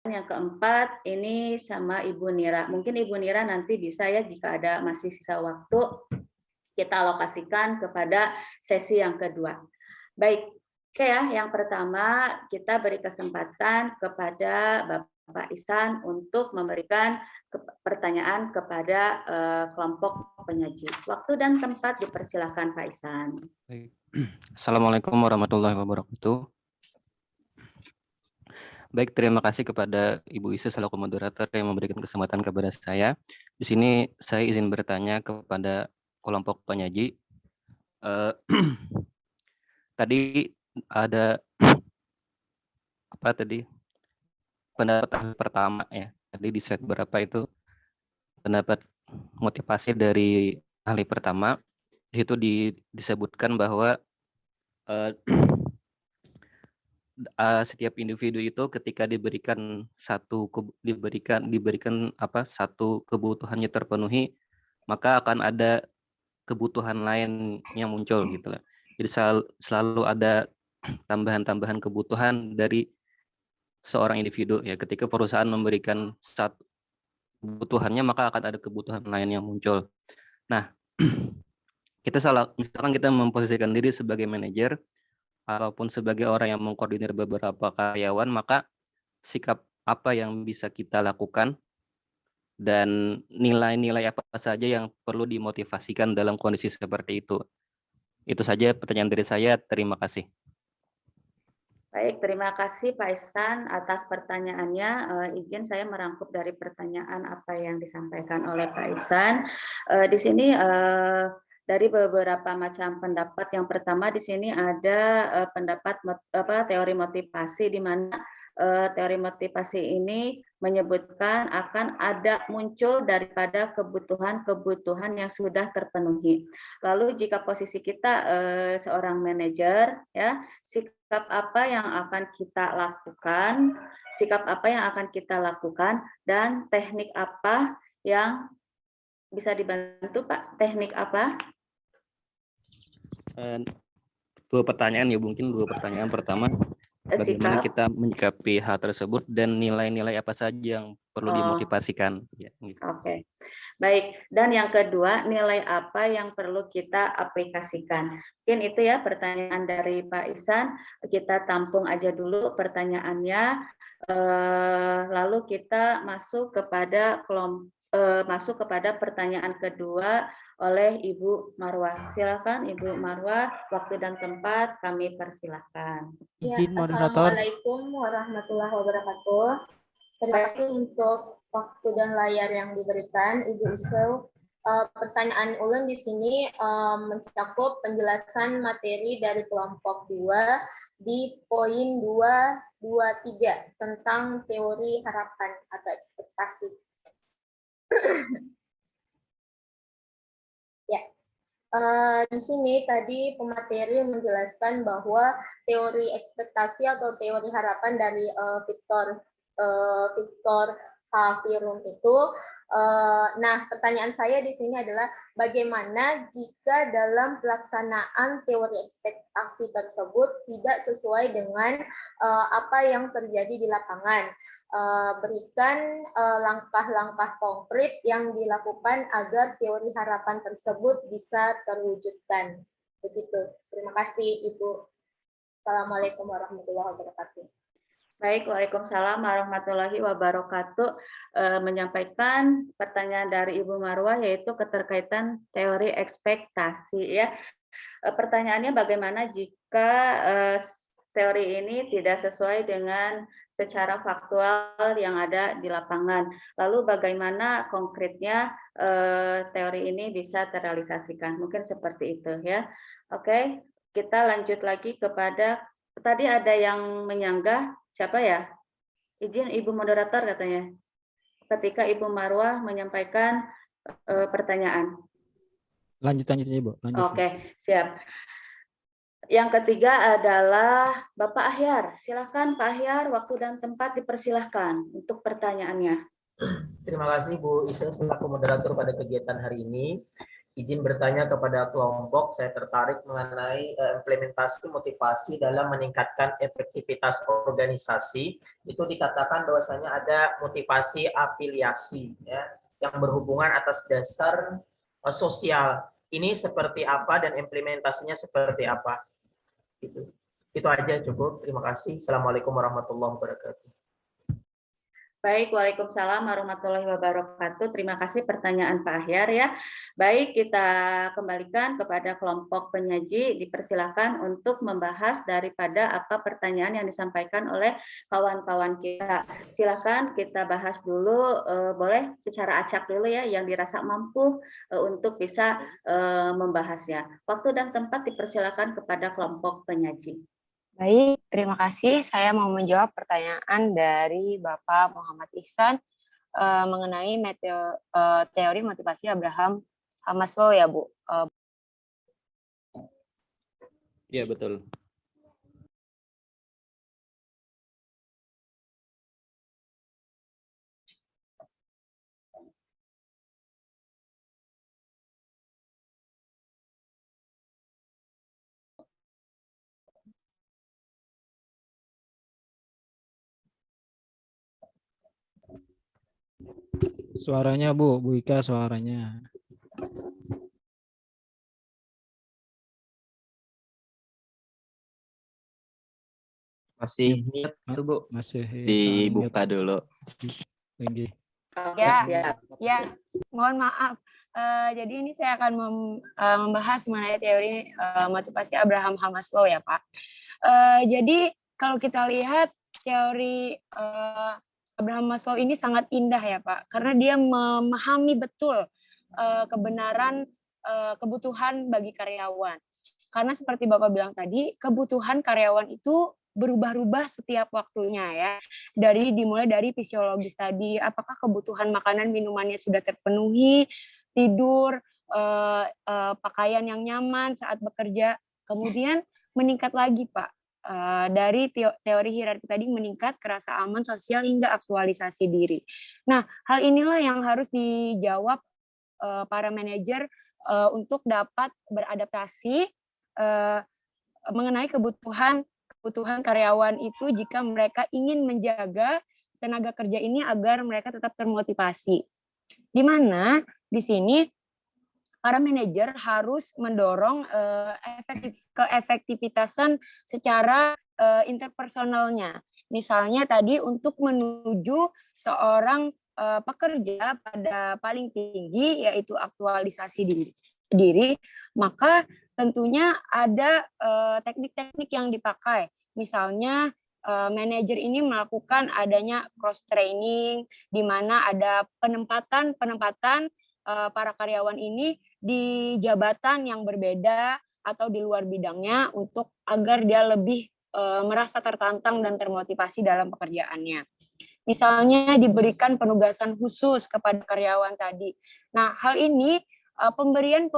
yang keempat ini sama Ibu Nira. Mungkin Ibu Nira nanti bisa ya jika ada masih sisa waktu kita alokasikan kepada sesi yang kedua. Baik, oke ya. Yang pertama kita beri kesempatan kepada Bapak Ihsan untuk memberikan pertanyaan kepada kelompok penyaji. Waktu dan tempat dipersilakan Pak Ihsan. Baik. Assalamualaikum warahmatullahi wabarakatuh. Baik, terima kasih kepada Ibu Isa selaku moderator yang memberikan kesempatan kepada saya. Di sini saya izin bertanya kepada kelompok penyaji. Tadi ada pendapat pertama ya. Tadi di slide berapa itu pendapat motivasi dari ahli pertama. Di situ disebutkan bahwa setiap individu itu ketika diberikan satu kebutuhannya terpenuhi, maka akan ada kebutuhan lain yang muncul gitu lah. Jadi selalu ada tambahan-tambahan kebutuhan dari seorang individu ya. Ketika perusahaan memberikan satu kebutuhannya, maka akan ada kebutuhan lain yang muncul. Nah, misalkan kita memposisikan diri sebagai manajer ataupun sebagai orang yang mengkoordinir beberapa karyawan, maka sikap apa yang bisa kita lakukan dan nilai-nilai apa saja yang perlu dimotivasikan dalam kondisi seperti itu. Itu saja pertanyaan dari saya. Terima kasih. Baik, terima kasih Pak Ihsan atas pertanyaannya. Izin saya merangkup dari pertanyaan apa yang disampaikan oleh Pak Ihsan. Di sini dari beberapa macam pendapat. Yang pertama di sini ada pendapat teori motivasi, di mana teori motivasi ini menyebutkan akan ada muncul daripada kebutuhan-kebutuhan yang sudah terpenuhi. Lalu jika posisi kita seorang manajer, ya, sikap apa yang akan kita lakukan, dan teknik apa yang bisa dibantu, Pak? Teknik apa? Dua pertanyaan ya, mungkin dua pertanyaan. Pertama, bagaimana kita menyikapi hal tersebut dan nilai-nilai apa saja yang perlu dimotivasikan. Ya, gitu. Oke. Baik, dan yang kedua, nilai apa yang perlu kita aplikasikan? Mungkin itu ya pertanyaan dari Pak Ihsan. Kita tampung aja dulu pertanyaannya, lalu kita masuk kepada pertanyaan kedua oleh Ibu Marwah. Silakan Ibu Marwah, waktu dan tempat kami persilahkan. Ya, Assalamualaikum warahmatullahi wabarakatuh. Terima kasih untuk waktu dan layar yang diberikan, Ibu Isel. Pertanyaan ulun di sini mencakup penjelasan materi dari kelompok 2 di poin 223 tentang teori harapan atau ekspektasi. Ya, di sini tadi pemateri menjelaskan bahwa teori ekspektasi atau teori harapan dari Victor Hafirum itu. Nah, pertanyaan saya di sini adalah bagaimana jika dalam pelaksanaan teori ekspektasi tersebut tidak sesuai dengan apa yang terjadi di lapangan. Berikan langkah-langkah konkret yang dilakukan agar teori harapan tersebut bisa terwujudkan. Begitu. Terima kasih, Ibu. Assalamualaikum warahmatullahi wabarakatuh. Baik, waalaikumsalam warahmatullahi wabarakatuh. Menyampaikan pertanyaan dari Ibu Marwah yaitu keterkaitan teori ekspektasi ya. Pertanyaannya bagaimana jika teori ini tidak sesuai dengan secara faktual yang ada di lapangan. Lalu bagaimana konkretnya teori ini bisa terrealisasikan? Mungkin seperti itu ya. Oke, kita lanjut lagi kepada tadi ada yang menyanggah, siapa ya? Izin Ibu Moderator katanya. Ketika Ibu Marwah menyampaikan pertanyaan. Lanjut Ibu. Oke, siap. Yang ketiga adalah Bapak Ahyar. Silakan Pak Ahyar, waktu dan tempat dipersilahkan untuk pertanyaannya. Terima kasih Bu Isa selaku moderator pada kegiatan hari ini. Izin bertanya kepada kelompok, saya tertarik mengenai implementasi motivasi dalam meningkatkan efektivitas organisasi. Itu dikatakan bahwasanya ada motivasi afiliasi, ya, yang berhubungan atas dasar sosial. Ini seperti apa dan implementasinya seperti apa? Itu aja cukup. Terima kasih. Assalamualaikum warahmatullahi wabarakatuh. Baik, Waalaikumsalam warahmatullahi wabarakatuh. Terima kasih pertanyaan Pak Ahyar ya. Baik, kita kembalikan kepada kelompok penyaji. Dipersilakan untuk membahas daripada apa pertanyaan yang disampaikan oleh kawan-kawan kita. Silakan kita bahas dulu, boleh secara acak dulu ya, yang dirasa mampu untuk bisa membahasnya. Waktu dan tempat dipersilakan kepada kelompok penyaji. Baik, terima kasih. Saya mau menjawab pertanyaan dari Bapak Muhammad Ihsan mengenai teori motivasi Abraham Maslow ya, Bu. Iya, betul. Suaranya Bu Ika suaranya. Masih mute tuh, Bu. Masih Dibuka dulu. Tinggi. Ya, mohon maaf. Jadi ini saya akan membahas mengenai teori motivasi Abraham Maslow ya, Pak. Jadi kalau kita lihat teori Abraham Maslow ini sangat indah ya, Pak, karena dia memahami betul kebenaran kebutuhan bagi karyawan. Karena seperti Bapak bilang tadi, kebutuhan karyawan itu berubah-ubah setiap waktunya ya. Dimulai dari fisiologis tadi, apakah kebutuhan makanan minumannya sudah terpenuhi, tidur, pakaian yang nyaman saat bekerja, kemudian meningkat lagi Pak. Dari teori hierarki tadi meningkat ke rasa aman sosial hingga aktualisasi diri. Nah, hal inilah yang harus dijawab para manajer untuk dapat beradaptasi mengenai kebutuhan karyawan itu jika mereka ingin menjaga tenaga kerja ini agar mereka tetap termotivasi. Di mana di sini para manajer harus mendorong keefektivitasan secara interpersonalnya. Misalnya tadi untuk menuju seorang pekerja pada paling tinggi yaitu aktualisasi diri, maka tentunya ada teknik-teknik yang dipakai. Misalnya manajer ini melakukan adanya cross training di mana ada penempatan para karyawan ini di jabatan yang berbeda atau di luar bidangnya untuk agar dia lebih merasa tertantang dan termotivasi dalam pekerjaannya. Misalnya diberikan penugasan khusus kepada karyawan tadi. Nah, hal ini pemberian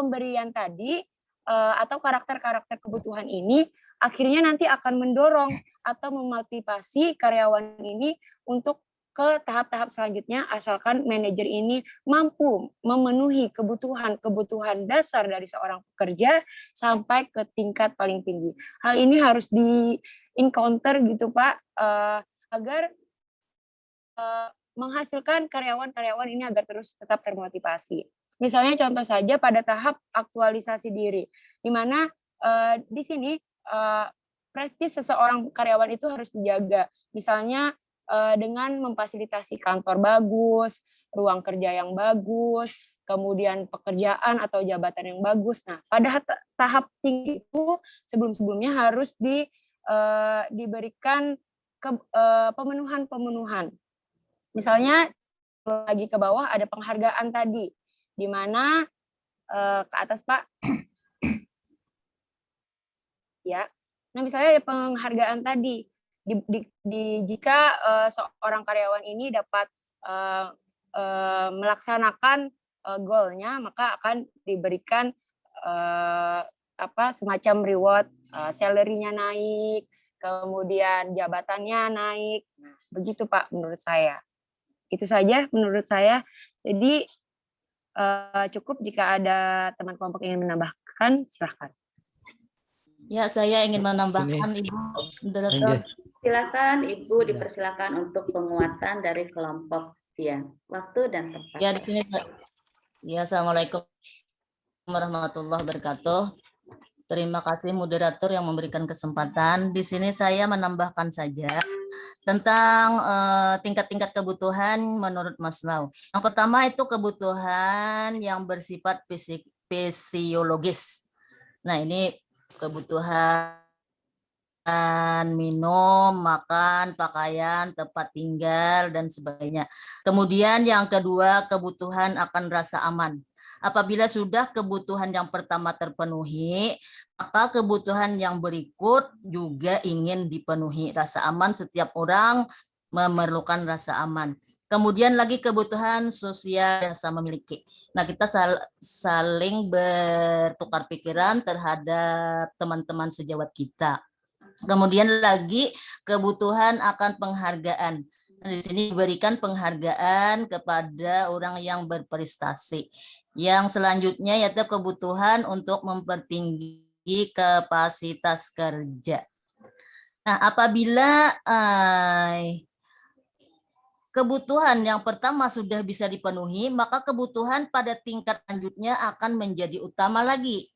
tadi atau karakter-karakter kebutuhan ini akhirnya nanti akan mendorong atau memotivasi karyawan ini untuk ke tahap-tahap selanjutnya asalkan manajer ini mampu memenuhi kebutuhan dasar dari seorang pekerja sampai ke tingkat paling tinggi. Hal ini harus di-encounter gitu Pak, agar menghasilkan karyawan-karyawan ini agar terus tetap termotivasi. Misalnya contoh saja pada tahap aktualisasi diri, di mana di sini prestis seseorang karyawan itu harus dijaga. Misalnya dengan memfasilitasi kantor bagus, ruang kerja yang bagus, kemudian pekerjaan atau jabatan yang bagus. Nah, pada tahap tinggi itu sebelum-sebelumnya harus diberikan pemenuhan. Misalnya lagi ke bawah ada penghargaan tadi, di mana ke atas Pak, ya. Nah, misalnya ada penghargaan tadi. Jika seorang karyawan ini dapat melaksanakan goalnya, maka akan diberikan semacam reward, salary-nya naik, kemudian jabatannya naik. Nah, begitu Pak menurut saya. Itu saja menurut saya. Jadi Cukup jika ada teman kelompok ingin menambahkan, silahkan. Ya, saya ingin Sini. menambahkan Ibu Moderator. Anjay. Silakan Ibu Ya. dipersilakan untuk penguatan dari kelompok dia. Waktu dan tempat. Ya, di sini. Ya, Assalamualaikum warahmatullahi wabarakatuh. Terima kasih moderator yang memberikan kesempatan. Di sini saya menambahkan saja tentang tingkat-tingkat kebutuhan menurut Maslow. Yang pertama itu kebutuhan yang bersifat fisiologis. Nah, ini kebutuhan minum, makan, pakaian, tempat tinggal, dan sebagainya. Kemudian yang kedua, kebutuhan akan rasa aman. Apabila sudah kebutuhan yang pertama terpenuhi, maka kebutuhan yang berikut juga ingin dipenuhi. Rasa aman, setiap orang memerlukan rasa aman. Kemudian lagi kebutuhan sosial, rasa memiliki. Nah, kita saling bertukar pikiran terhadap teman-teman sejawat kita. Kemudian lagi kebutuhan akan penghargaan. Di sini diberikan penghargaan kepada orang yang berprestasi. Yang selanjutnya yaitu kebutuhan untuk mempertinggi kapasitas kerja. Nah, apabila kebutuhan yang pertama sudah bisa dipenuhi, maka kebutuhan pada tingkat selanjutnya akan menjadi utama lagi.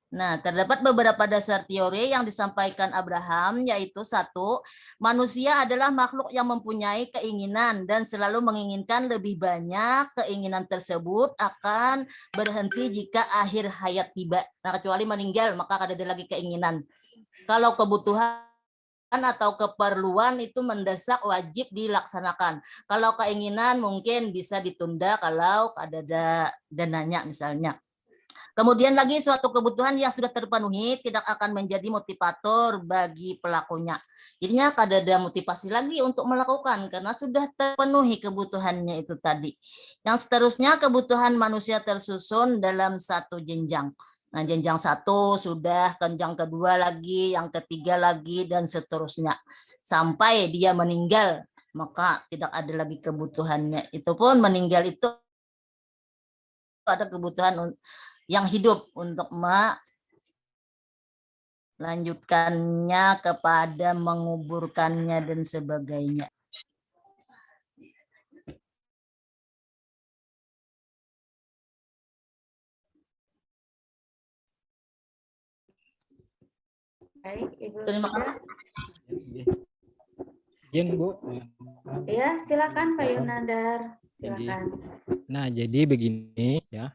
Nah, terdapat beberapa dasar teori yang disampaikan Abraham, yaitu satu, manusia adalah makhluk yang mempunyai keinginan dan selalu menginginkan lebih banyak. Keinginan tersebut akan berhenti jika akhir hayat tiba. Nah, kecuali meninggal, maka ada lagi keinginan. Kalau kebutuhan atau keperluan itu mendesak, wajib dilaksanakan. Kalau keinginan mungkin bisa ditunda kalau ada dananya misalnya. Kemudian lagi suatu kebutuhan yang sudah terpenuhi tidak akan menjadi motivator bagi pelakunya. Jadinya ada motivasi lagi untuk melakukan karena sudah terpenuhi kebutuhannya itu tadi. Yang seterusnya kebutuhan manusia tersusun dalam satu jenjang. Nah, jenjang satu sudah, jenjang kedua lagi, yang ketiga lagi, dan seterusnya. Sampai dia meninggal, maka tidak ada lagi kebutuhannya. Itu pun meninggal itu ada kebutuhan yang hidup untuk melanjutkannya kepada menguburkannya dan sebagainya. Baik, Ibu. Terima kasih. Izin, Bu. Ya, silakan Pak Yunandar. Silakan. Nah, jadi begini ya.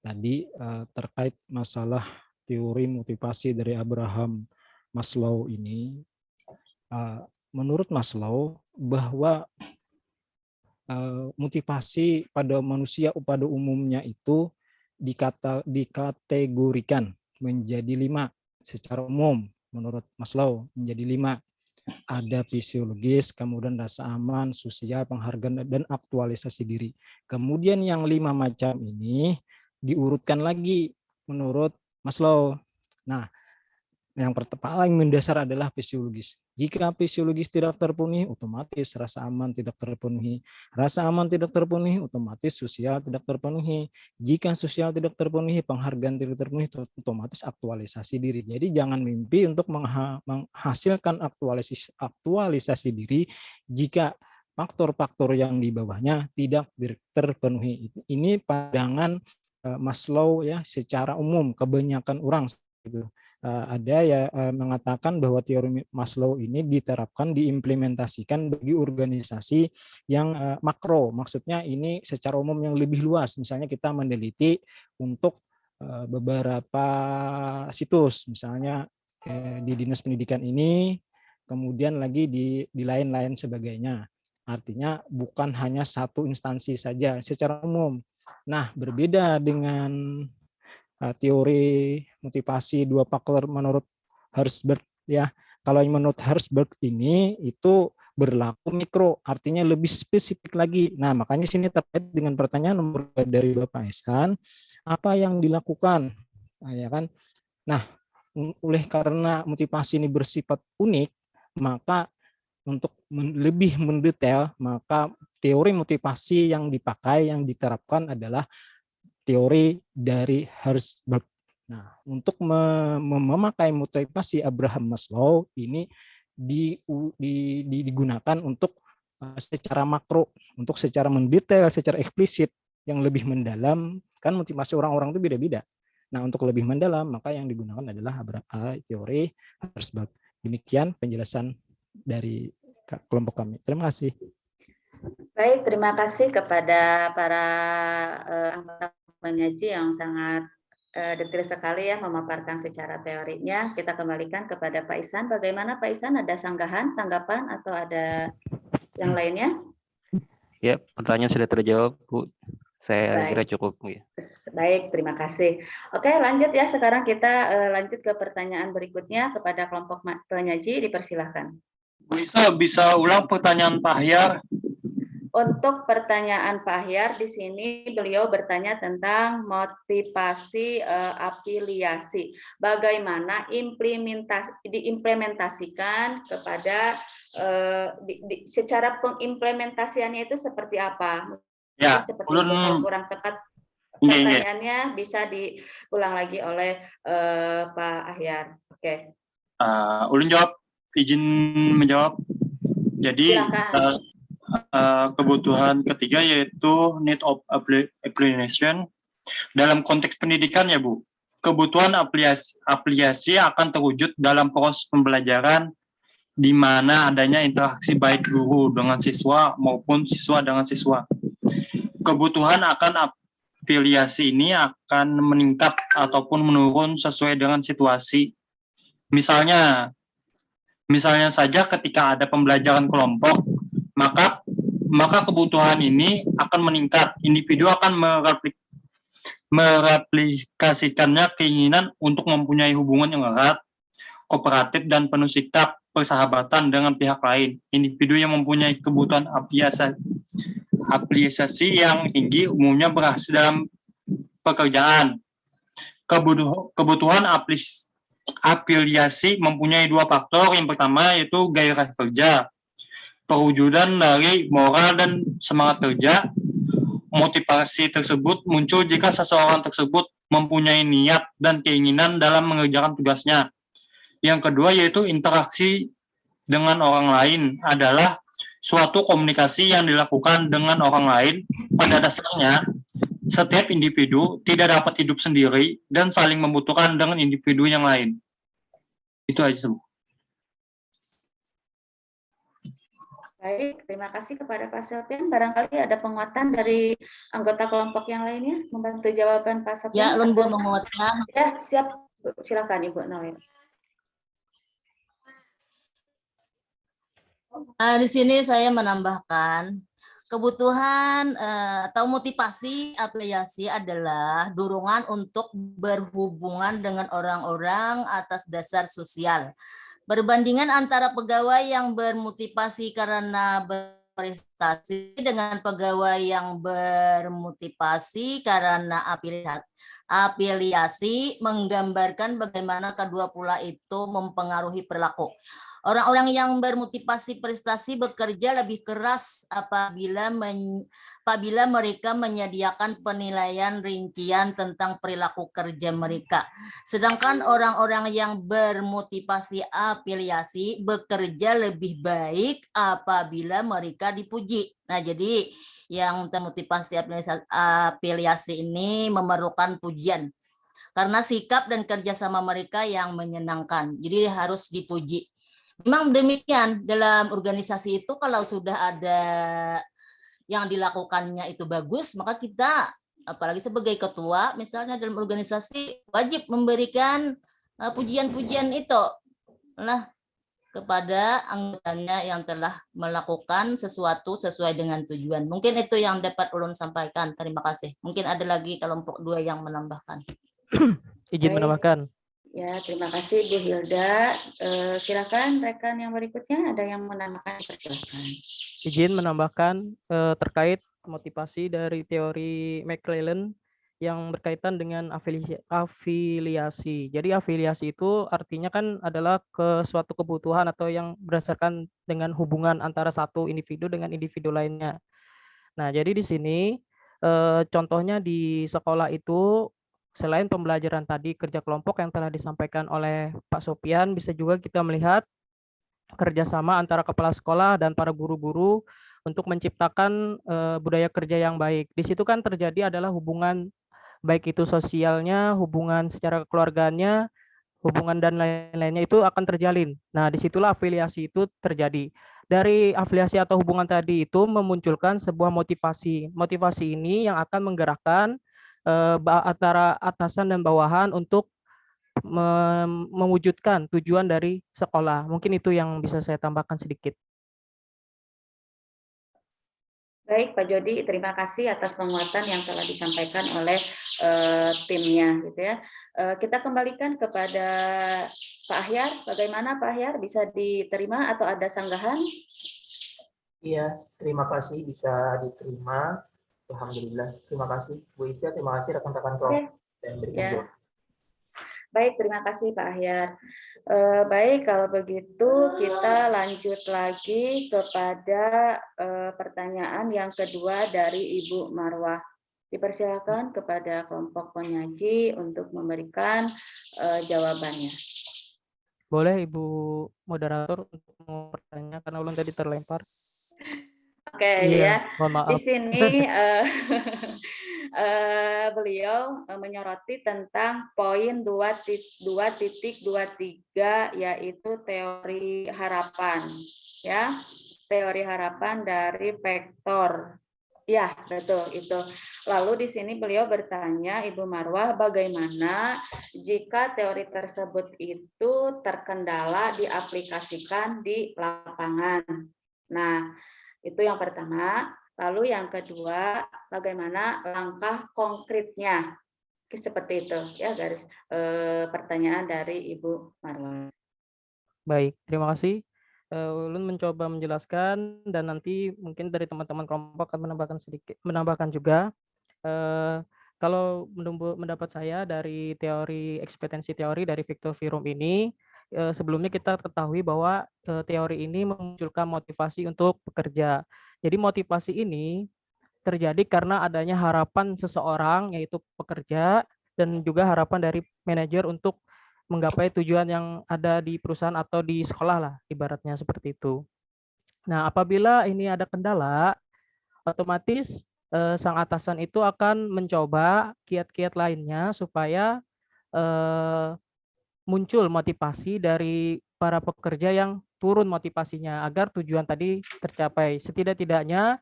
Tadi terkait masalah teori motivasi dari Abraham Maslow ini, menurut Maslow bahwa motivasi pada manusia pada umumnya itu dikategorikan menjadi 5 secara umum. Menurut Maslow menjadi 5. Ada fisiologis, kemudian rasa aman, sosial, penghargaan, dan aktualisasi diri. Kemudian yang 5 macam ini diurutkan lagi menurut Maslow. Nah, yang paling mendasar adalah fisiologis. Jika fisiologis tidak terpenuhi, otomatis rasa aman tidak terpenuhi. Rasa aman tidak terpenuhi, otomatis sosial tidak terpenuhi. Jika sosial tidak terpenuhi, penghargaan tidak terpenuhi, otomatis aktualisasi diri. Jadi jangan mimpi untuk menghasilkan aktualisasi diri jika faktor-faktor yang di bawahnya tidak terpenuhi. Ini pandangan Maslow ya secara umum, kebanyakan orang gitu. Ada ya mengatakan bahwa teori Maslow ini diterapkan, diimplementasikan bagi organisasi yang makro. Maksudnya ini secara umum yang lebih luas. Misalnya kita meneliti untuk beberapa situs, misalnya di dinas pendidikan ini, kemudian lagi di lain-lain sebagainya. Artinya bukan hanya satu instansi saja secara umum. Nah, berbeda dengan teori motivasi 2 faktor menurut Herzberg ya. Kalau menurut Herzberg ini itu berlaku mikro, artinya lebih spesifik lagi. Nah, makanya sini terkait dengan pertanyaan nomor dari Bapak Ihsan, apa yang dilakukan? Nah, ya kan? Nah, oleh karena motivasi ini bersifat unik, maka untuk lebih mendetail, maka teori motivasi yang dipakai, yang diterapkan adalah teori dari Herzberg. Nah, untuk memakai motivasi Abraham Maslow ini digunakan untuk secara makro, untuk secara mendetail, secara eksplisit yang lebih mendalam, kan motivasi orang-orang itu beda-beda. Nah, untuk lebih mendalam, maka yang digunakan adalah teori Herzberg. Demikian penjelasan dari kelompok kami. Terima kasih. Baik, terima kasih kepada para anggota penyaji yang sangat detail sekali ya memaparkan secara teorinya. Kita kembalikan kepada Pak Ihsan. Bagaimana Pak Ihsan? Ada sanggahan, tanggapan, atau ada yang lainnya? Ya, pertanyaan sudah terjawab, Bu. Saya Baik. kira cukup. Ya. Baik, terima kasih. Oke, lanjut ya. Sekarang kita lanjut ke pertanyaan berikutnya kepada kelompok penyaji. Dipersilahkan. Bu Isa, bisa ulang pertanyaan Pak Ahyar? Untuk pertanyaan Pak Ahyar, di sini beliau bertanya tentang motivasi afiliasi. Bagaimana diimplementasikan kepada secara pengimplementasiannya itu seperti apa? Ya, seperti ulun kurang tepat pertanyaannya bisa diulang lagi oleh Pak Ahyar. Oke. Ulun jawab, izin menjawab. Jadi kebutuhan ketiga yaitu need of application. Dalam konteks pendidikan ya Bu, kebutuhan aplikasi akan terwujud dalam proses pembelajaran di mana adanya interaksi baik guru dengan siswa maupun siswa dengan siswa. Kebutuhan akan afiliasi ini akan meningkat ataupun menurun sesuai dengan situasi. Misalnya saja ketika ada pembelajaran kelompok, maka kebutuhan ini akan meningkat. Individu akan mereplikasikannya keinginan untuk mempunyai hubungan yang erat, kooperatif, dan penuh sikap persahabatan dengan pihak lain. Individu yang mempunyai kebutuhan aplikasi yang tinggi umumnya berhasil dalam pekerjaan. Kebutuhan afiliasi mempunyai dua faktor. Yang pertama yaitu gairah kerja, perwujudan dari moral dan semangat kerja. Motivasi tersebut muncul jika seseorang tersebut mempunyai niat dan keinginan dalam mengerjakan tugasnya. Yang kedua yaitu interaksi dengan orang lain adalah suatu komunikasi yang dilakukan dengan orang lain. Pada dasarnya, setiap individu tidak dapat hidup sendiri dan saling membutuhkan dengan individu yang lain. Itu aja, Bu. Baik, terima kasih kepada Pak Sofian. Barangkali ada penguatan dari anggota kelompok yang lainnya membantu jawaban Pak Sofian. Ya, Lun Bu menguatkan. Ya, siap. Silakan Ibu Nawir. Di sini saya menambahkan kebutuhan atau motivasi afiliasi adalah dorongan untuk berhubungan dengan orang-orang atas dasar sosial. Perbandingan antara pegawai yang bermotivasi karena berprestasi dengan pegawai yang bermotivasi karena afiliasi menggambarkan bagaimana kedua pola itu mempengaruhi perilaku. Orang-orang yang bermotivasi prestasi bekerja lebih keras apabila mereka menyediakan penilaian rincian tentang perilaku kerja mereka. Sedangkan orang-orang yang bermotivasi afiliasi bekerja lebih baik apabila mereka dipuji. Nah, jadi yang termotivasi afiliasi ini memerlukan pujian karena sikap dan kerjasama mereka yang menyenangkan. Jadi harus dipuji. Memang demikian dalam organisasi itu kalau sudah ada yang dilakukannya itu bagus, maka kita apalagi sebagai ketua misalnya dalam organisasi wajib memberikan pujian-pujian itu kepada anggotanya yang telah melakukan sesuatu sesuai dengan tujuan. Mungkin itu yang dapat ulun sampaikan. Terima kasih. Mungkin ada lagi kelompok 2 yang menambahkan. Izin menambahkan. Ya, terima kasih Bu Hilda. Silakan rekan yang berikutnya ada yang menambahkan. Silakan. Izin menambahkan terkait motivasi dari teori McClellan yang berkaitan dengan afiliasi. Jadi afiliasi itu artinya kan adalah ke suatu kebutuhan atau yang berdasarkan dengan hubungan antara satu individu dengan individu lainnya. Nah, jadi di sini Contohnya di sekolah itu selain pembelajaran tadi kerja kelompok yang telah disampaikan oleh Pak Sopian, bisa juga kita melihat kerjasama antara kepala sekolah dan para guru-guru untuk menciptakan budaya kerja yang baik. Di situ kan terjadi adalah hubungan baik itu sosialnya, hubungan secara keluarganya, hubungan dan lain-lainnya itu akan terjalin. Nah, disitulah afiliasi itu terjadi. Dari afiliasi atau hubungan tadi itu memunculkan sebuah motivasi. Motivasi ini yang akan menggerakkan antara atasan dan bawahan untuk mewujudkan tujuan dari sekolah. Mungkin itu yang bisa saya tambahkan sedikit. Baik, Pak Jody, terima kasih atas penguatan yang telah disampaikan oleh timnya, gitu ya. Kita kembalikan kepada Pak Ahyar. Bagaimana Pak Ahyar, bisa diterima atau ada sanggahan? Iya, terima kasih bisa diterima. Alhamdulillah, terima kasih Bu Isya, terima kasih rekan-rekan kelompok dan Ya. Baik, terima kasih Pak Ahyar. Baik, kalau begitu kita lanjut lagi kepada pertanyaan yang kedua dari Ibu Marwah. Dipersilakan kepada kelompok penyaji untuk memberikan jawabannya. Boleh Ibu Moderator untuk mau bertanya karena ulun tadi terlempar. Oke, Iya, ya. mohon maaf. Di sini beliau menyoroti tentang poin 2.2.23 yaitu teori harapan, ya. Teori harapan dari vektor. Ya, betul itu. Lalu di sini beliau bertanya, Ibu Marwah, bagaimana jika teori tersebut itu terkendala diaplikasikan di lapangan? Nah, itu yang pertama. Lalu yang kedua, bagaimana langkah konkretnya? Seperti itu ya, garis pertanyaan dari Ibu Marwah. Baik, terima kasih. Ulun mencoba menjelaskan dan nanti mungkin dari teman-teman kelompok akan menambahkan juga. Kalau mendapat saya dari teori eksistensi teori dari Victor Fromm ini, sebelumnya kita ketahui bahwa teori ini memunculkan motivasi untuk bekerja. Jadi motivasi ini terjadi karena adanya harapan seseorang yaitu pekerja dan juga harapan dari manajer untuk menggapai tujuan yang ada di perusahaan atau di sekolah lah, ibaratnya seperti itu. Nah, apabila ini ada kendala, otomatis sang atasan itu akan mencoba kiat-kiat lainnya supaya muncul motivasi dari para pekerja yang turun motivasinya agar tujuan tadi tercapai. Setidak-tidaknya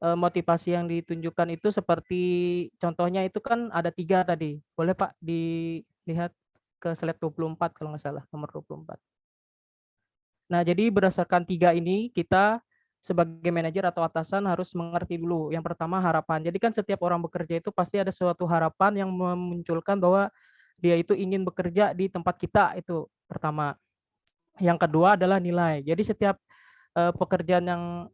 motivasi yang ditunjukkan itu seperti contohnya itu kan ada 3 tadi. Boleh Pak dilihat ke slide 24 kalau nggak salah, nomor 24. Nah, jadi berdasarkan 3 ini kita sebagai manajer atau atasan harus mengerti dulu. Yang pertama harapan. Jadi kan setiap orang bekerja itu pasti ada suatu harapan yang memunculkan bahwa dia itu ingin bekerja di tempat kita, itu pertama. Yang kedua adalah nilai. Jadi setiap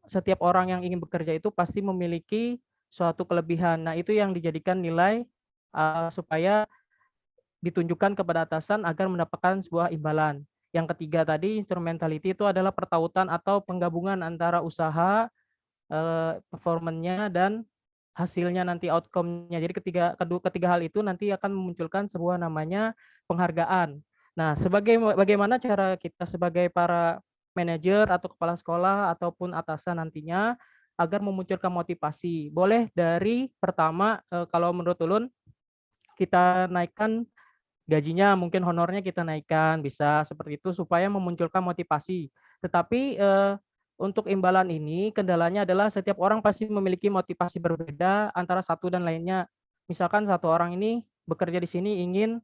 setiap orang yang ingin bekerja itu pasti memiliki suatu kelebihan. Nah, itu yang dijadikan nilai supaya ditunjukkan kepada atasan agar mendapatkan sebuah imbalan. Yang ketiga tadi instrumentality itu adalah pertautan atau penggabungan antara usaha, performanya dan hasilnya nanti outcome-nya. Jadi ketiga hal itu nanti akan memunculkan sebuah namanya penghargaan. Nah, bagaimana cara kita sebagai para manajer atau kepala sekolah ataupun atasan nantinya agar memunculkan motivasi? Boleh dari pertama kalau menurut ulun kita naikkan gajinya, mungkin honornya kita naikkan, bisa seperti itu supaya memunculkan motivasi. Tetapi untuk imbalan ini kendalanya adalah setiap orang pasti memiliki motivasi berbeda antara satu dan lainnya. Misalkan satu orang ini bekerja di sini ingin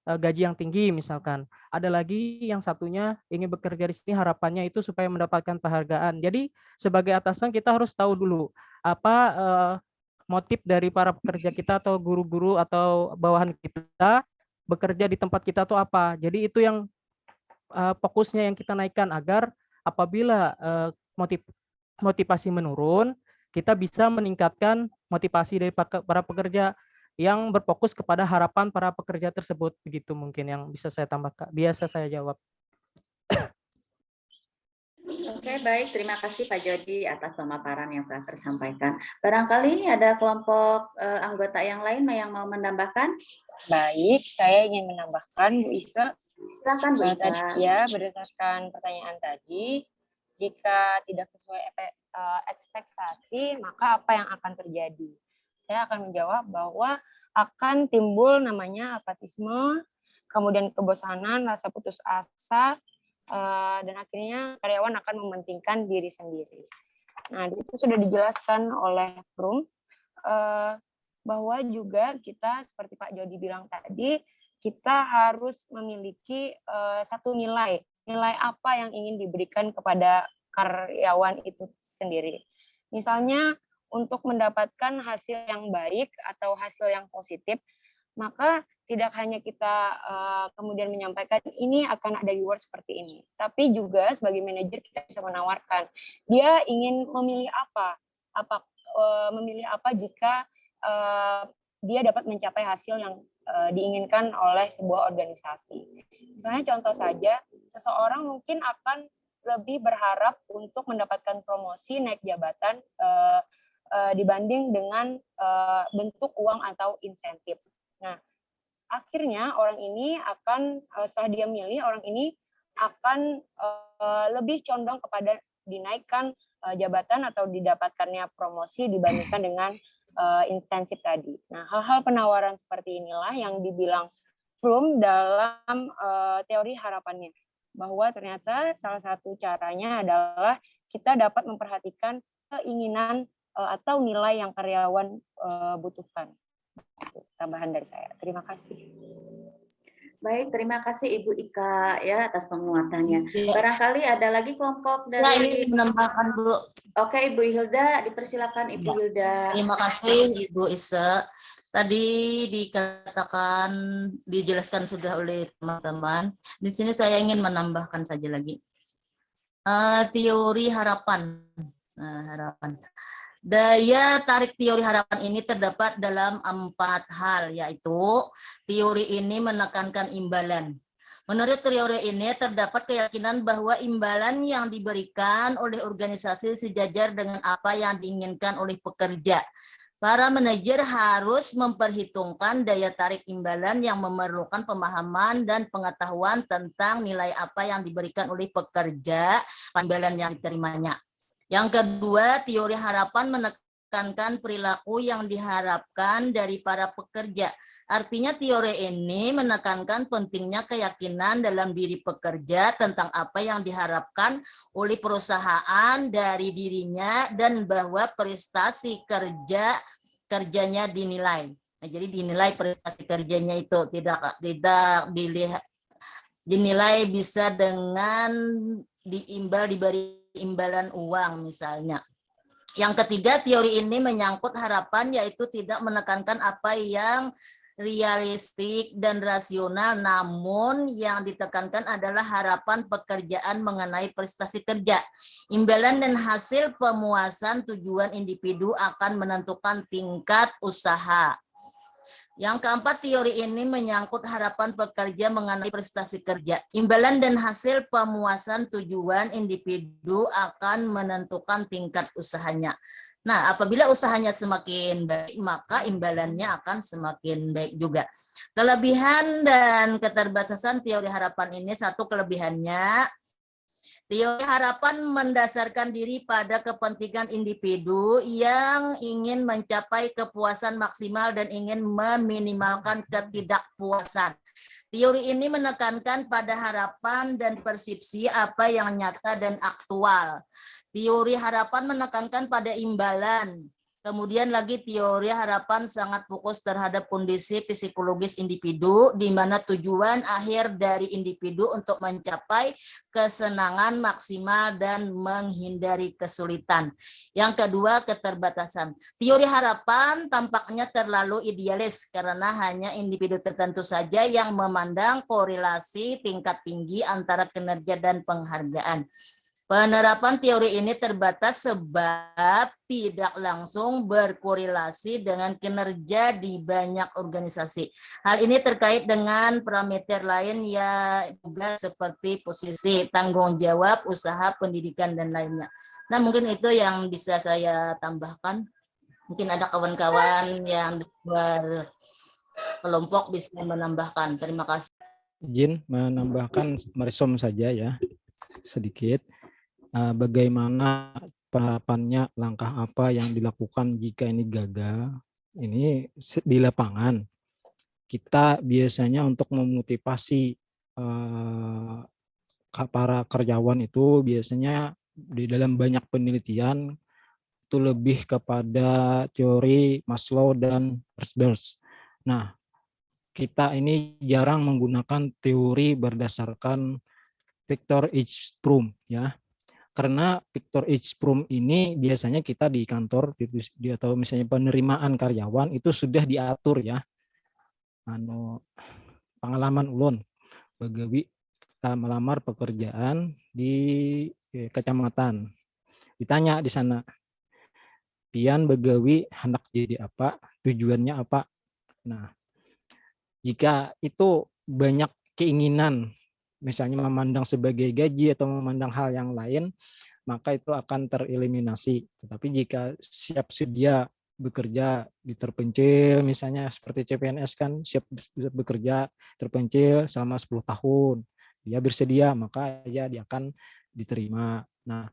gaji yang tinggi misalkan. Ada lagi yang satunya ingin bekerja di sini harapannya itu supaya mendapatkan penghargaan. Jadi sebagai atasan kita harus tahu dulu apa motif dari para pekerja kita atau guru-guru atau bawahan kita bekerja di tempat kita tuh apa. Jadi itu yang fokusnya yang kita naikkan agar apabila motivasi menurun, kita bisa meningkatkan motivasi dari para pekerja yang berfokus kepada harapan para pekerja tersebut. Begitu mungkin yang bisa saya tambahkan, biasa saya jawab. Oke, baik. Terima kasih Pak Jody atas pemaparan yang telah tersampaikan. Barangkali ada kelompok anggota yang lain yang mau menambahkan? Baik, saya ingin menambahkan Bu Isa. Silakan Bu Isa. Ya, berdasarkan pertanyaan tadi, jika tidak sesuai ekspektasi, maka apa yang akan terjadi? Saya akan menjawab bahwa akan timbul namanya apatisme, kemudian kebosanan, rasa putus asa, dan akhirnya karyawan akan mementingkan diri sendiri. Nah, di situ sudah dijelaskan oleh Prum bahwa juga kita seperti Pak Jody bilang tadi, kita harus memiliki satu nilai apa yang ingin diberikan kepada karyawan itu sendiri. Misalnya untuk mendapatkan hasil yang baik atau hasil yang positif, maka tidak hanya kita kemudian menyampaikan ini akan ada reward seperti ini, tapi juga sebagai manajer kita bisa menawarkan dia ingin memilih memilih apa jika dia dapat mencapai hasil yang diinginkan oleh sebuah organisasi. Misalnya contoh saja, seseorang mungkin akan lebih berharap untuk mendapatkan promosi naik jabatan dibanding dengan bentuk uang atau insentif. Nah, akhirnya orang ini akan setelah dia milih, orang ini akan lebih condong kepada dinaikkan jabatan atau didapatkannya promosi dibandingkan dengan intensif tadi. Nah, hal-hal penawaran seperti inilah yang dibilang Prum dalam teori harapannya, bahwa ternyata salah satu caranya adalah kita dapat memperhatikan keinginan atau nilai yang karyawan butuhkan. Itu tambahan dari saya. Terima kasih. Baik, terima kasih Ibu Ika ya atas penguatannya. Ya. Barangkali ada lagi kelompok Ya, dari. ini menambahkan Bu. Oke, Ibu Hilda, dipersilakan Ibu Hilda. Terima kasih Ibu Isa. Tadi dijelaskan sudah oleh teman-teman. Di sini saya ingin menambahkan saja lagi. Teori harapan. Harapan. Daya tarik teori harapan ini terdapat dalam 4 hal, yaitu teori ini menekankan imbalan. Menurut teori ini terdapat keyakinan bahwa imbalan yang diberikan oleh organisasi sejajar dengan apa yang diinginkan oleh pekerja. Para manajer harus memperhitungkan daya tarik imbalan yang memerlukan pemahaman dan pengetahuan tentang nilai apa yang diberikan oleh pekerja, imbalan yang diterimanya. Yang kedua, teori harapan menekankan perilaku yang diharapkan dari para pekerja. Artinya teori ini menekankan pentingnya keyakinan dalam diri pekerja tentang apa yang diharapkan oleh perusahaan dari dirinya dan bahwa prestasi kerjanya dinilai. Nah, jadi dinilai prestasi kerjanya itu tidak dilihat, dinilai bisa dengan diberi imbalan uang misalnya. Yang ketiga, teori ini menyangkut harapan, yaitu tidak menekankan apa yang realistik dan rasional, namun yang ditekankan adalah harapan pekerjaan mengenai prestasi kerja. Imbalan dan hasil pemuasan tujuan individu akan menentukan tingkat usaha. Yang keempat, teori ini menyangkut harapan pekerja mengenai prestasi kerja. Imbalan dan hasil pemuasan tujuan individu akan menentukan tingkat usahanya. Nah, apabila usahanya semakin baik, maka imbalannya akan semakin baik juga. Kelebihan dan keterbatasan teori harapan ini, satu kelebihannya, teori harapan mendasarkan diri pada kepentingan individu yang ingin mencapai kepuasan maksimal dan ingin meminimalkan ketidakpuasan. Teori ini menekankan pada harapan dan persepsi apa yang nyata dan aktual. Teori harapan menekankan pada imbalan. Kemudian lagi teori harapan sangat fokus terhadap kondisi psikologis individu, di mana tujuan akhir dari individu untuk mencapai kesenangan maksimal dan menghindari kesulitan. Yang kedua, keterbatasan. Teori harapan tampaknya terlalu idealis karena hanya individu tertentu saja yang memandang korelasi tingkat tinggi antara kinerja dan penghargaan. Penerapan teori ini terbatas sebab tidak langsung berkorelasi dengan kinerja di banyak organisasi. Hal ini terkait dengan parameter lain ya juga seperti posisi, tanggung jawab, usaha, pendidikan, dan lainnya. Nah, mungkin itu yang bisa saya tambahkan. Mungkin ada kawan-kawan yang di luar kelompok bisa menambahkan. Terima kasih. Izin menambahkan meresum saja ya sedikit. Bagaimana penerapannya, langkah apa yang dilakukan jika ini gagal. Ini di lapangan kita biasanya untuk memotivasi para karyawan itu biasanya di dalam banyak penelitian itu lebih kepada teori Maslow dan Herzberg. Nah, kita ini jarang menggunakan teori berdasarkan Victor H. Fromm ya. Karena Victor H. Fromm ini biasanya kita di kantor atau misalnya penerimaan karyawan itu sudah diatur ya. Pengalaman ulun bagawi melamar pekerjaan di kecamatan. Ditanya di sana, pian bagawi hendak jadi apa, tujuannya apa. Nah, jika itu banyak keinginan, misalnya memandang sebagai gaji atau memandang hal yang lain, maka itu akan tereliminasi. Tetapi jika siap sedia bekerja di terpencil, misalnya seperti CPNS kan siap bekerja terpencil selama 10 tahun, dia bersedia, maka dia akan diterima. Nah,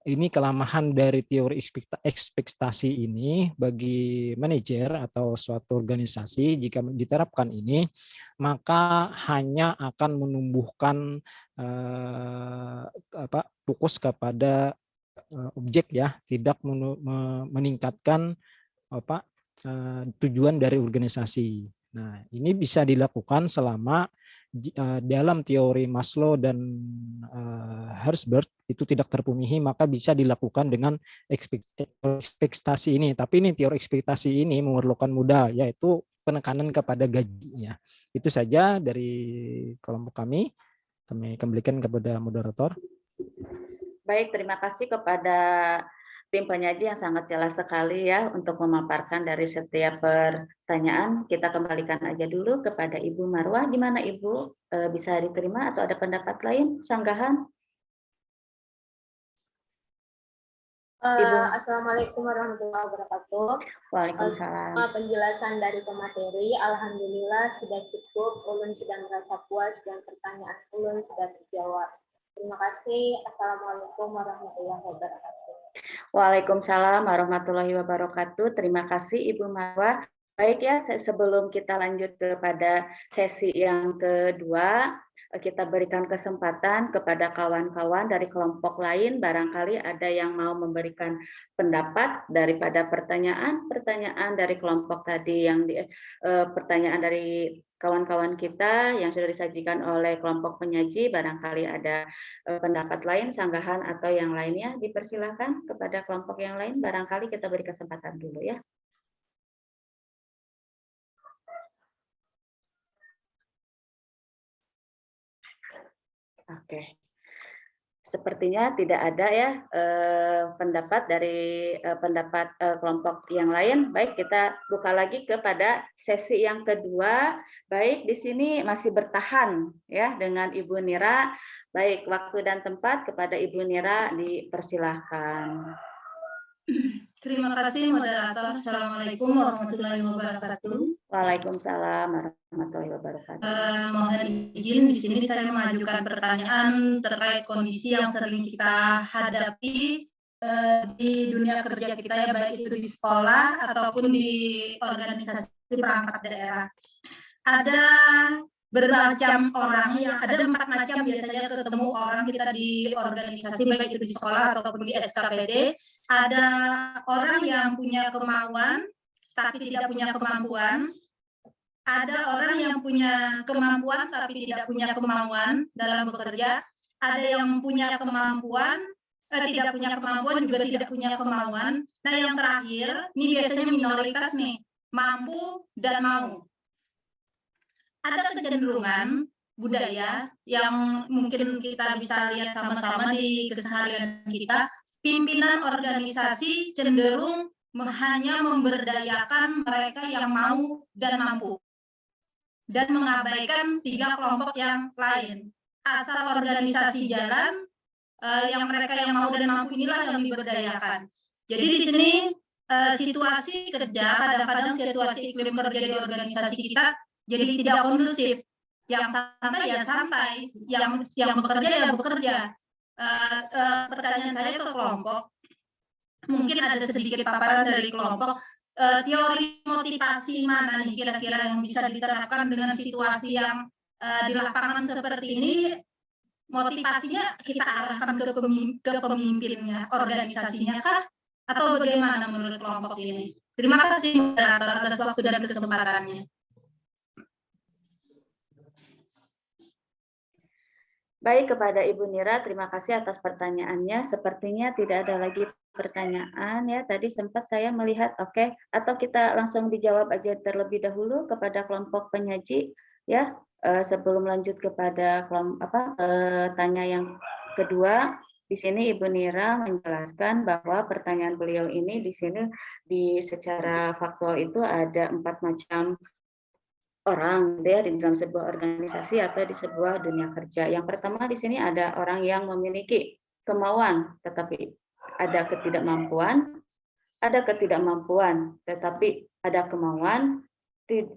ini kelemahan dari teori ekspektasi ini bagi manajer atau suatu organisasi. Jika diterapkan ini, maka hanya akan menumbuhkan fokus kepada objek ya, tidak meningkatkan tujuan dari organisasi. Nah, ini bisa dilakukan selama dalam teori Maslow dan Herzberg itu tidak terpenuhi, maka bisa dilakukan dengan ekspektasi ini. Tapi ini teori ekspektasi ini memerlukan modal, yaitu penekanan kepada gajinya. Itu saja dari kelompok kami. Kami kembalikan kepada moderator. Baik, terima kasih kepada tim penyaji yang sangat jelas sekali ya untuk memaparkan dari setiap pertanyaan. Kita kembalikan aja dulu kepada Ibu Marwah. Gimana Ibu, bisa diterima atau ada pendapat lain, sanggahan? Assalamualaikum warahmatullahi wabarakatuh. Waalaikumsalam. Penjelasan dari pemateri, alhamdulillah sudah cukup. Ulun sudah merasa puas dan pertanyaan ulun sudah terjawab. Terima kasih. Assalamualaikum warahmatullahi wabarakatuh. Waalaikumsalam warahmatullahi wabarakatuh. Terima kasih Ibu Marwah. Baik ya, sebelum kita lanjut kepada sesi yang kedua, kita berikan kesempatan kepada kawan-kawan dari kelompok lain, barangkali ada yang mau memberikan pendapat daripada pertanyaan dari kelompok tadi, yang pertanyaan dari kawan-kawan kita yang sudah disajikan oleh kelompok penyaji, barangkali ada pendapat lain, sanggahan atau yang lainnya, dipersilakan kepada kelompok yang lain, barangkali kita beri kesempatan dulu ya. Oke, sepertinya tidak ada ya pendapat dari kelompok yang lain. Baik, kita buka lagi kepada sesi yang kedua. Baik, di sini masih bertahan ya dengan Ibu Nira. Baik, waktu dan tempat kepada Ibu Nira dipersilahkan. Terima kasih moderator. Assalamualaikum warahmatullahi wabarakatuh. Waalaikumsalam warahmatullahi wabarakatuh. Mohon izin di sini saya mengajukan pertanyaan terkait kondisi yang sering kita hadapi di dunia kerja kita ya, baik itu di sekolah ataupun di organisasi perangkat daerah. Ada bermacam orang, yang ada 4 macam biasanya ketemu orang kita di organisasi, baik itu di sekolah ataupun di SKPD. Ada orang yang punya kemauan tapi tidak punya kemampuan. Ada orang yang punya kemampuan tapi tidak punya kemauan dalam bekerja. Ada yang punya kemampuan, tidak punya kemampuan juga tidak punya kemauan. Nah, yang terakhir, ini biasanya minoritas nih, mampu dan mau. Ada kecenderungan budaya yang mungkin kita bisa lihat sama-sama di keseharian kita, pimpinan organisasi cenderung hanya memberdayakan mereka yang mau dan mampu, dan mengabaikan 3 kelompok yang lain. Asal organisasi jalan, yang mereka yang mau dan mampu inilah yang diberdayakan. Jadi di sini situasi kerja, kadang-kadang situasi iklim kerja di organisasi kita jadi tidak kondusif. Yang santai ya santai, yang bekerja ya bekerja. Pertanyaan saya ke kelompok, mungkin ada sedikit paparan dari kelompok, teori motivasi mana nih kira-kira yang bisa diterapkan dengan situasi yang di lapangan seperti ini, motivasinya kita arahkan ke pemimpinnya, organisasinya kah? Atau bagaimana menurut kelompok ini? Terima kasih moderator atas waktu dan kesempatannya. Baik, kepada Ibu Nira, terima kasih atas pertanyaannya. Sepertinya tidak ada lagi pertanyaan ya. Tadi sempat saya melihat, oke, atau kita langsung dijawab aja terlebih dahulu kepada kelompok penyaji ya, sebelum lanjut kepada kelompok tanya yang kedua. Di sini Ibu Nira menjelaskan bahwa pertanyaan beliau ini di sini secara faktual itu ada 4 macam orang ya di dalam sebuah organisasi atau di sebuah dunia kerja. Yang pertama di sini ada orang yang memiliki kemauan tetapi ada ketidakmampuan, tetapi ada kemauan.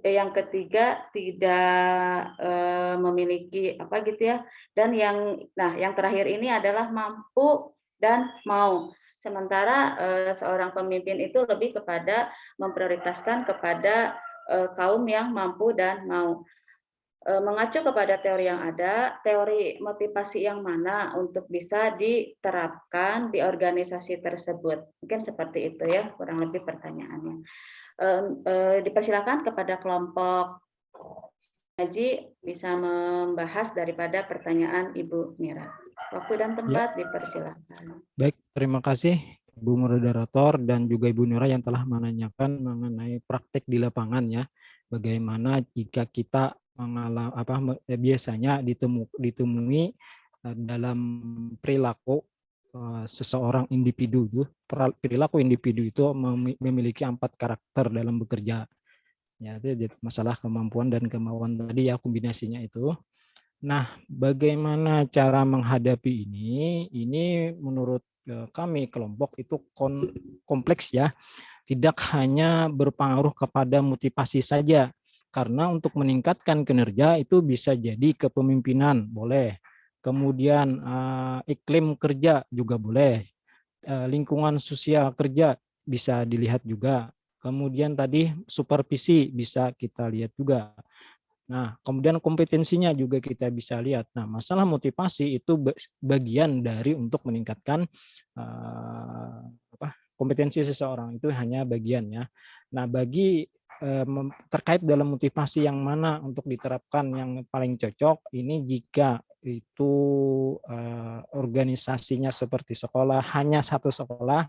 Yang ketiga tidak memiliki apa gitu ya. Dan yang terakhir ini adalah mampu dan mau. Sementara seorang pemimpin itu lebih kepada memprioritaskan kepada kaum yang mampu dan mau. Mengacu kepada teori yang ada, teori motivasi yang mana untuk bisa diterapkan di organisasi tersebut. Mungkin seperti itu ya, kurang lebih pertanyaannya. Dipersilakan kepada kelompok Haji bisa membahas daripada pertanyaan Ibu Mira. Waktu dan tempat dipersilakan. Baik, terima kasih Ibu moderator dan juga Ibu Nira yang telah menanyakan mengenai praktek di lapangan ya. Bagaimana jika kita biasanya ditemui dalam perilaku seseorang individu. Perilaku individu itu memiliki 4 karakter dalam bekerja. Ya, itu masalah kemampuan dan kemauan tadi ya, kombinasinya itu. Nah, bagaimana cara menghadapi ini? Ini menurut kami kelompok itu kompleks ya. Tidak hanya berpengaruh kepada motivasi saja. Karena untuk meningkatkan kinerja itu bisa jadi kepemimpinan, boleh. Kemudian iklim kerja juga boleh. Lingkungan sosial kerja bisa dilihat juga. Kemudian tadi supervisi bisa kita lihat juga. Nah, kemudian kompetensinya juga kita bisa lihat. Nah, masalah motivasi itu bagian dari untuk meningkatkan kompetensi seseorang, itu hanya bagian ya. Nah, bagi terkait dalam motivasi yang mana untuk diterapkan yang paling cocok, ini jika itu organisasinya seperti sekolah, hanya satu sekolah,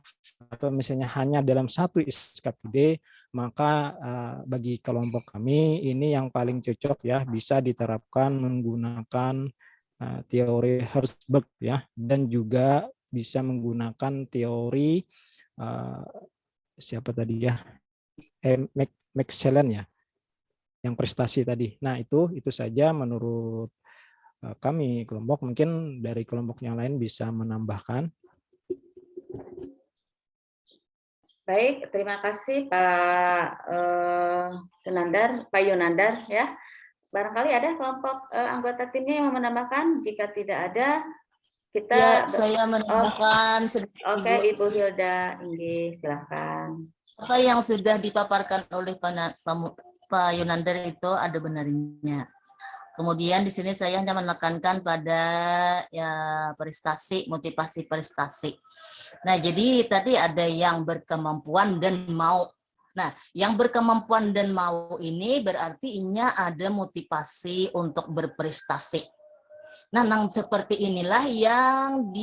atau misalnya hanya dalam satu SKPD, maka bagi kelompok kami ini yang paling cocok ya, bisa diterapkan menggunakan teori Herzberg ya, dan juga bisa menggunakan teori siapa tadi ya, Maxellen ya, yang prestasi tadi. Nah, itu saja menurut kami kelompok. Mungkin dari kelompok yang lain bisa menambahkan. Baik, terima kasih Pak Yunandar ya. Barangkali ada kelompok anggota timnya yang mau menambahkan. Jika tidak ada, kita ya, saya menambahkan sedikit. Oke, Ibu Hilda Inggi, silakan. Apa yang sudah dipaparkan oleh Pak Yunandar itu ada benarnya. Kemudian di sini saya hanya menekankan pada ya prestasi, motivasi prestasi. Nah, jadi tadi ada yang berkemampuan dan mau. Nah, yang berkemampuan dan mau ini berarti inya ada motivasi untuk berprestasi. Nah, seperti inilah yang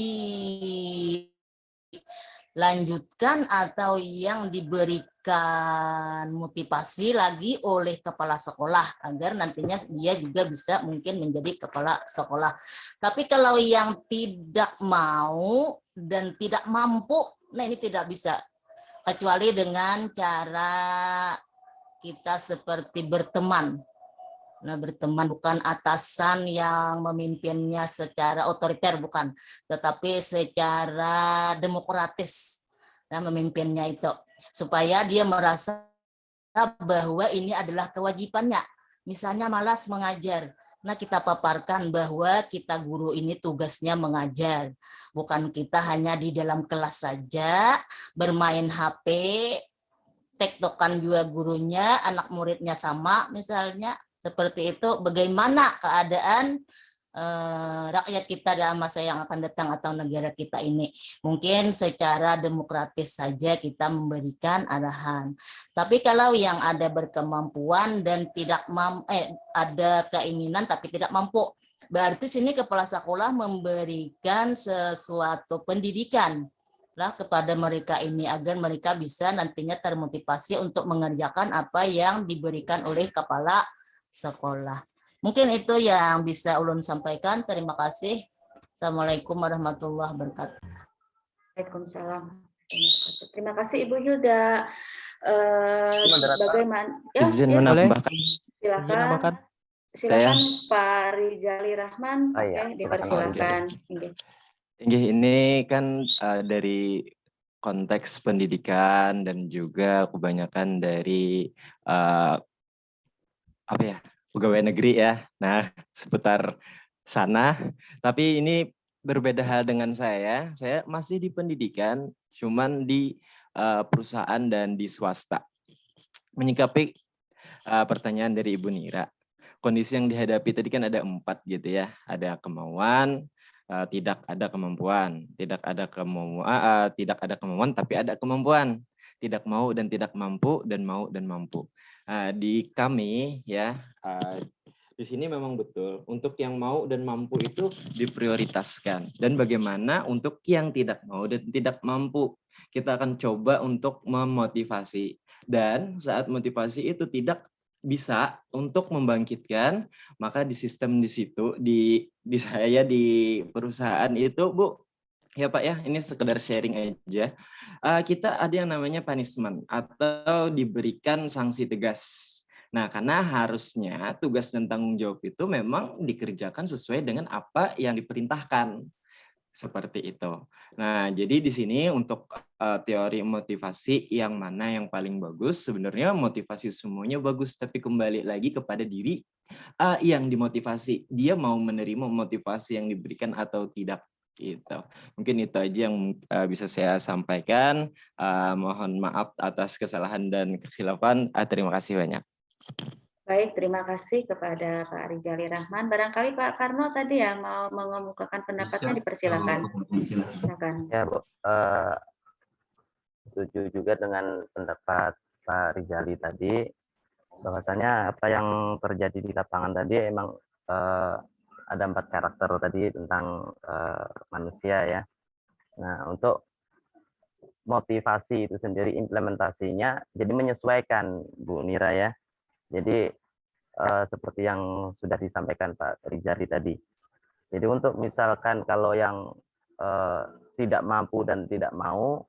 dilanjutkan atau yang diberikan diberikan motivasi lagi oleh kepala sekolah agar nantinya dia juga bisa mungkin menjadi kepala sekolah. Tapi kalau yang tidak mau dan tidak mampu, nah ini tidak bisa, kecuali dengan cara kita seperti berteman. Nah, berteman bukan atasan yang memimpinnya secara otoriter, bukan, tetapi secara demokratis. Nah, memimpinnya itu supaya dia merasa bahwa ini adalah kewajibannya. Misalnya malas mengajar. Nah, kita paparkan bahwa kita guru ini tugasnya mengajar. Bukan kita hanya di dalam kelas saja bermain HP, tektokan juga gurunya, anak muridnya sama misalnya. Seperti itu, bagaimana keadaan rakyat kita dalam masa yang akan datang atau negara kita ini. Mungkin secara demokratis saja kita memberikan arahan. Tapi kalau yang ada berkemampuan dan tidak ada keinginan tapi tidak mampu, berarti sini kepala sekolah memberikan sesuatu pendidikan lah kepada mereka ini agar mereka bisa nantinya termotivasi untuk mengerjakan apa yang diberikan oleh kepala sekolah. Mungkin itu yang bisa ulun sampaikan. Terima kasih. Assalamualaikum warahmatullahi wabarakatuh. Waalaikumsalam. Terima kasih Ibu Hilda. Bagaimana? Izin menambahkan. Silakan. Silakan Pak Rizali Rahman. Oke, dipersilakan. Ini kan dari konteks pendidikan dan juga kebanyakan dari pegawai negeri ya. Nah, seputar sana. Tapi ini berbeda hal dengan saya. Saya masih di pendidikan, cuman di perusahaan dan di swasta. Menyikapi pertanyaan dari Ibu Nira. Kondisi yang dihadapi tadi kan ada 4 gitu ya. Ada kemauan, tidak ada kemampuan. Tidak ada kemauan tapi ada kemampuan. Tidak mau dan tidak mampu, dan mau dan mampu. Di kami ya, di sini memang betul untuk yang mau dan mampu itu diprioritaskan, dan bagaimana untuk yang tidak mau dan tidak mampu kita akan coba untuk memotivasi, dan saat motivasi itu tidak bisa untuk membangkitkan, maka di sistem di situ di saya di perusahaan itu Bu ya Pak ya, ini sekedar sharing aja. Kita ada yang namanya punishment atau diberikan sanksi tegas. Nah, karena harusnya tugas dan tanggung jawab itu memang dikerjakan sesuai dengan apa yang diperintahkan. Seperti itu. Nah, jadi di sini untuk teori motivasi yang mana yang paling bagus, sebenarnya motivasi semuanya bagus, tapi kembali lagi kepada diri yang dimotivasi. Dia mau menerima motivasi yang diberikan atau tidak. Gitu. Mungkin itu aja yang bisa saya sampaikan. Mohon maaf atas kesalahan dan kekhilafan. Terima kasih banyak. Baik, terima kasih kepada Pak Rizali Rahman. Barangkali Pak Karno tadi yang mau mengemukakan pendapatnya, dipersilakan. Silakan. Ya, Bu. Setuju juga dengan pendapat Pak Rizali tadi, bahwasanya apa yang terjadi di lapangan tadi emang ada 4 karakter tadi tentang manusia ya. Nah, untuk motivasi itu sendiri implementasinya jadi menyesuaikan Bu Nira ya. Jadi seperti yang sudah disampaikan Pak Rizali tadi. Jadi untuk misalkan kalau yang tidak mampu dan tidak mau,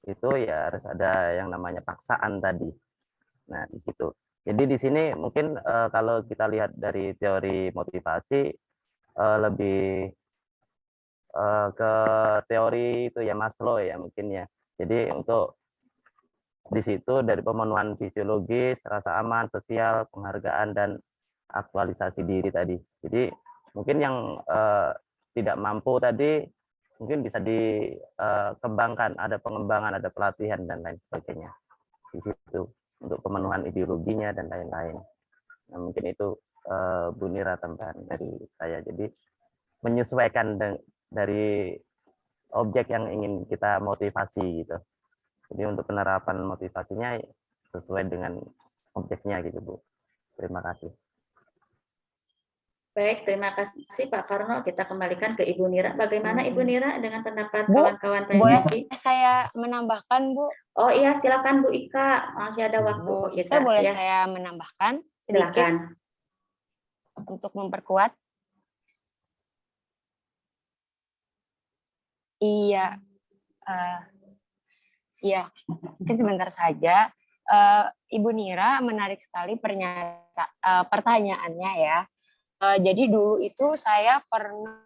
itu ya harus ada yang namanya paksaan tadi. Nah, di situ. Jadi di sini mungkin kalau kita lihat dari teori motivasi lebih ke teori itu ya Maslow ya mungkin ya. Jadi untuk di situ dari pemenuhan fisiologis, rasa aman, sosial, penghargaan dan aktualisasi diri tadi. Jadi mungkin yang tidak mampu tadi mungkin bisa dikembangkan, ada pengembangan, ada pelatihan dan lain sebagainya di situ untuk pemenuhan ideologinya dan lain-lain. Nah, mungkin itu Bu Nira tambahan dari saya. Jadi menyesuaikan dari objek yang ingin kita motivasi gitu. Jadi untuk penerapan motivasinya sesuai dengan objeknya gitu Bu. Terima kasih. Baik, terima kasih Pak Karno. Kita kembalikan ke Ibu Nira. Bagaimana Ibu Nira dengan pendapat Bu, kawan-kawan boleh peneliti? saya menambahkan, Bu? Oh iya, silakan Bu Ika. Masih ada waktu Bu kok Isa, kita. boleh Ya, saya menambahkan sedikit silakan. untuk memperkuat? Iya, iya, mungkin sebentar saja. Ibu Nira, menarik sekali pertanyaannya ya. Jadi dulu itu saya pernah